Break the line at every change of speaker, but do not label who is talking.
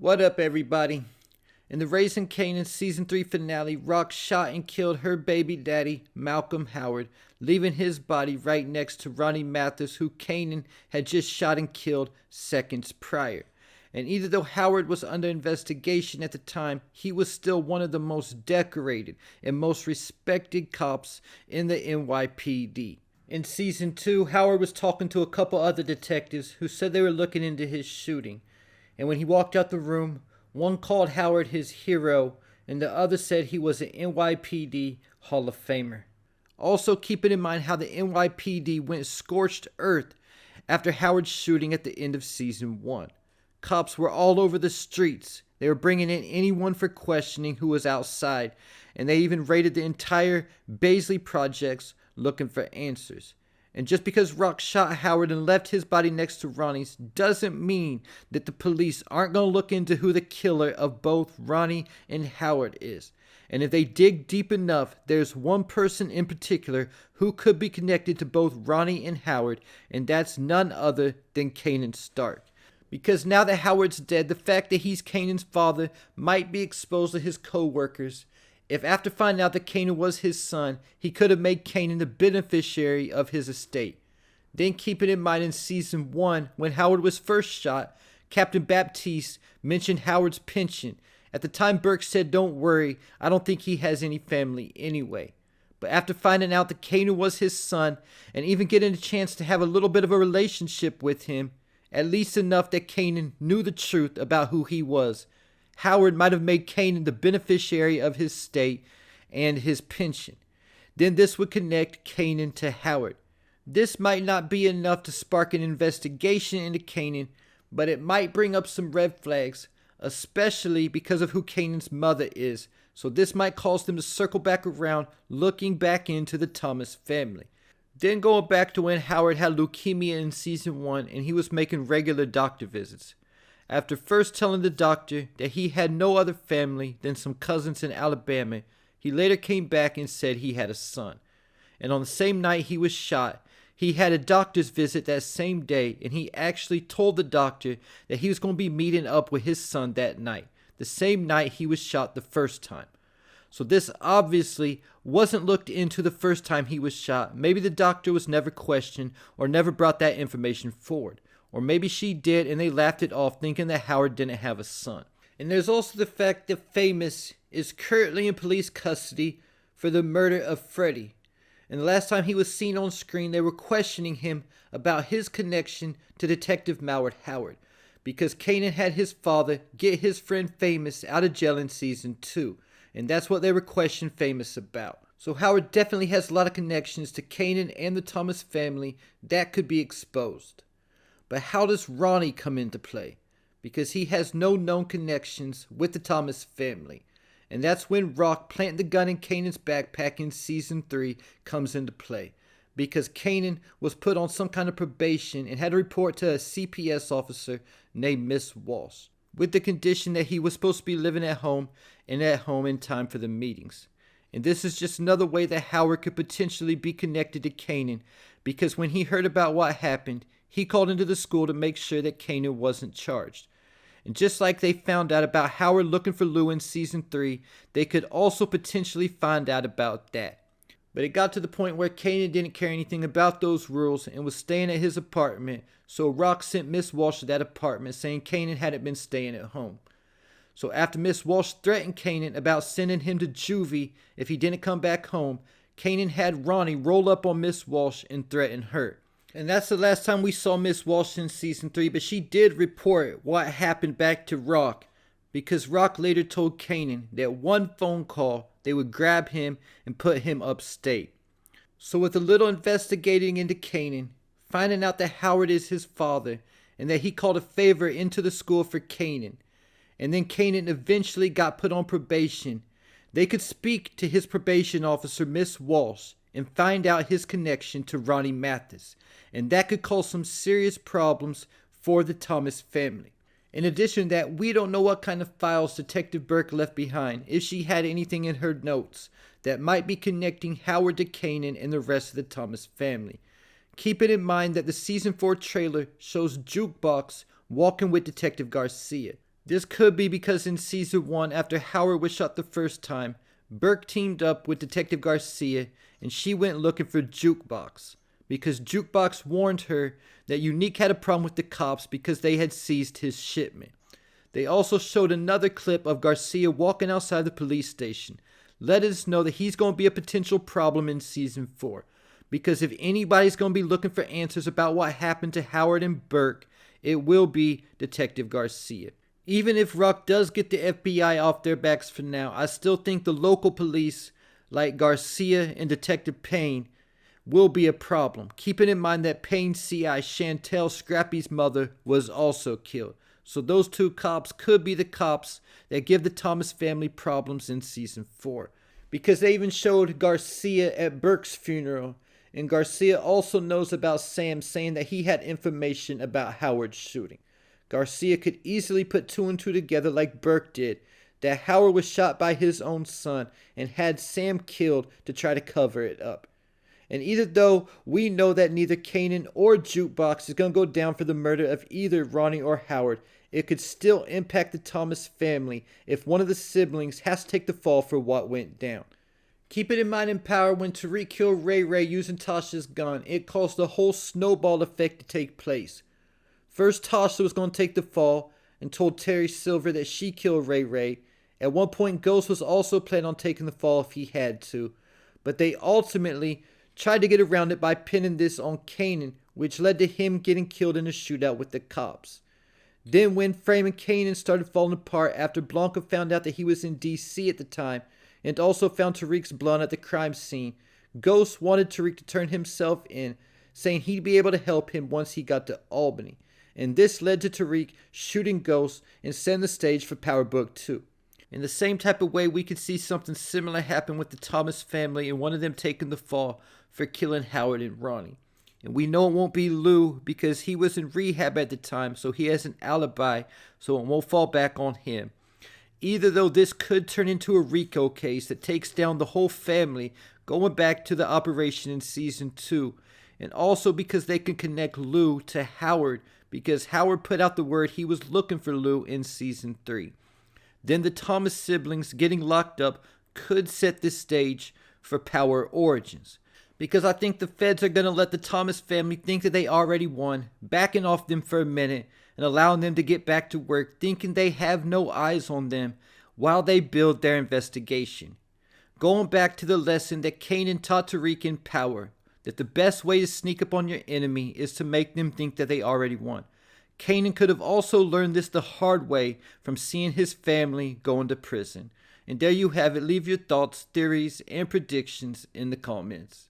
What up, everybody? In the Raising Kanan Season 3 finale, Rock shot and killed her baby daddy, Malcolm Howard, leaving his body right next to Ronnie Mathis, who Kanan had just shot and killed seconds prior. And even though Howard was under investigation at the time, he was still one of the most decorated and most respected cops in the NYPD. In Season 2, Howard was talking to a couple other detectives who said they were looking into his shooting. And when he walked out the room, one called Howard his hero, and the other said he was an NYPD Hall of Famer. Also keeping in mind how the NYPD went scorched earth after Howard's shooting at the end of Season 1. Cops were all over the streets. They were bringing in anyone for questioning who was outside, and they even raided the entire Baisley projects looking for answers. And just because Rock shot Howard and left his body next to Ronnie's doesn't mean that the police aren't going to look into who the killer of both Ronnie and Howard is. And if they dig deep enough, there's one person in particular who could be connected to both Ronnie and Howard, and that's none other than Kanan Stark. Because now that Howard's dead, the fact that he's Kanan's father might be exposed to his co-workers. If after finding out that Kanan was his son, he could have made Kanan the beneficiary of his estate. Then keeping in mind in Season 1, when Howard was first shot, Captain Baptiste mentioned Howard's pension. At the time, Burke said, "Don't worry, I don't think he has any family anyway." But after finding out that Kanan was his son, and even getting a chance to have a little bit of a relationship with him, at least enough that Kanan knew the truth about who he was, Howard might have made Kanan the beneficiary of his estate and his pension. Then this would connect Kanan to Howard. This might not be enough to spark an investigation into Kanan, but it might bring up some red flags, especially because of who Kanan's mother is. So this might cause them to circle back around, looking back into the Thomas family. Then going back to when Howard had leukemia in Season 1 and he was making regular doctor visits. After first telling the doctor that he had no other family than some cousins in Alabama, he later came back and said he had a son. And on the same night he was shot, he had a doctor's visit that same day, and he actually told the doctor that he was going to be meeting up with his son that night, the same night he was shot the first time. So this obviously wasn't looked into the first time he was shot. Maybe the doctor was never questioned or never brought that information forward. Or maybe she did and they laughed it off thinking that Howard didn't have a son. And there's also the fact that Famous is currently in police custody for the murder of Freddie. And the last time he was seen on screen, they were questioning him about his connection to Detective Mallard Howard, because Kanan had his father get his friend Famous out of jail in Season 2. And that's what they were questioning Famous about. So Howard definitely has a lot of connections to Kanan and the Thomas family that could be exposed. But how does Ronnie come into play? Because he has no known connections with the Thomas family. And that's when Rock planting the gun in Kanan's backpack in Season 3 comes into play. Because Kanan was put on some kind of probation and had to report to a CPS officer named Miss Walsh, with the condition that he was supposed to be living at home and at home in time for the meetings. And this is just another way that Howard could potentially be connected to Kanan, because when he heard about what happened, he called into the school to make sure that Kanan wasn't charged. And just like they found out about Howard looking for Lou in Season 3, they could also potentially find out about that. But it got to the point where Kanan didn't care anything about those rules and was staying at his apartment, so Rock sent Miss Walsh to that apartment saying Kanan hadn't been staying at home. So after Miss Walsh threatened Kanan about sending him to juvie if he didn't come back home, Kanan had Ronnie roll up on Miss Walsh and threaten her. And that's the last time we saw Miss Walsh in Season 3, but she did report what happened back to Rock, because Rock later told Kanan that one phone call they would grab him and put him upstate. So with a little investigating into Kanan, finding out that Howard is his father and that he called a favor into the school for Kanan, and then Kanan eventually got put on probation, they could speak to his probation officer, Miss Walsh, and find out his connection to Ronnie Mathis, and that could cause some serious problems for the Thomas family. In addition to that, we don't know what kind of files Detective Burke left behind, if she had anything in her notes that might be connecting Howard to Kanan and the rest of the Thomas family. Keeping in mind that the Season 4 trailer shows Jukebox walking with Detective Garcia. This could be because in season 1, after Howard was shot the first time, Burke teamed up with Detective Garcia and she went looking for Jukebox, because Jukebox warned her that Unique had a problem with the cops because they had seized his shipment. They also showed another clip of Garcia walking outside the police station, letting us know that he's going to be a potential problem in season 4. Because if anybody's going to be looking for answers about what happened to Howard and Burke, it will be Detective Garcia. Even if Rock does get the FBI off their backs for now, I still think the local police, like Garcia and Detective Payne, will be a problem, keeping in mind that Payne CI Chantel Scrappy's mother was also killed. So those two cops could be the cops that give the Thomas family problems in season 4. Because they even showed Garcia at Burke's funeral, and Garcia also knows about Sam saying that he had information about Howard's shooting. Garcia could easily put 2 and 2 together like Burke did, that Howard was shot by his own son and had Sam killed to try to cover it up. And even though we know that neither Kanan or Jukebox is going to go down for the murder of either Ronnie or Howard, it could still impact the Thomas family if one of the siblings has to take the fall for what went down. Keep it in mind in Power, when Tariq killed Ray Ray using Tasha's gun, it caused the whole snowball effect to take place. First, Tasha was going to take the fall and told Terry Silver that she killed Ray Ray. At one point, Ghost was also planning on taking the fall if he had to, but they ultimately tried to get around it by pinning this on Kanan, which led to him getting killed in a shootout with the cops. Then when Frame and Kanan started falling apart after Blanca found out that he was in DC at the time and also found Tariq's blood at the crime scene, Ghost wanted Tariq to turn himself in, saying he'd be able to help him once he got to Albany. And this led to Tariq shooting Ghost and setting the stage for Power Book 2. In the same type of way, we could see something similar happen with the Thomas family and one of them taking the fall for killing Howard and Ronnie. And we know it won't be Lou because he was in rehab at the time, so he has an alibi, so it won't fall back on him. Either though, this could turn into a RICO case that takes down the whole family, going back to the operation in season 2. And also because they can connect Lou to Howard, because Howard put out the word he was looking for Lou in season 3. Then the Thomas siblings getting locked up could set the stage for Power Origins. Because I think the feds are going to let the Thomas family think that they already won, backing off them for a minute and allowing them to get back to work, thinking they have no eyes on them while they build their investigation. Going back to the lesson that Kanan taught Tariq in Power, that the best way to sneak up on your enemy is to make them think that they already won. Kanan could have also learned this the hard way from seeing his family go into prison. And there you have it. Leave your thoughts, theories, and predictions in the comments.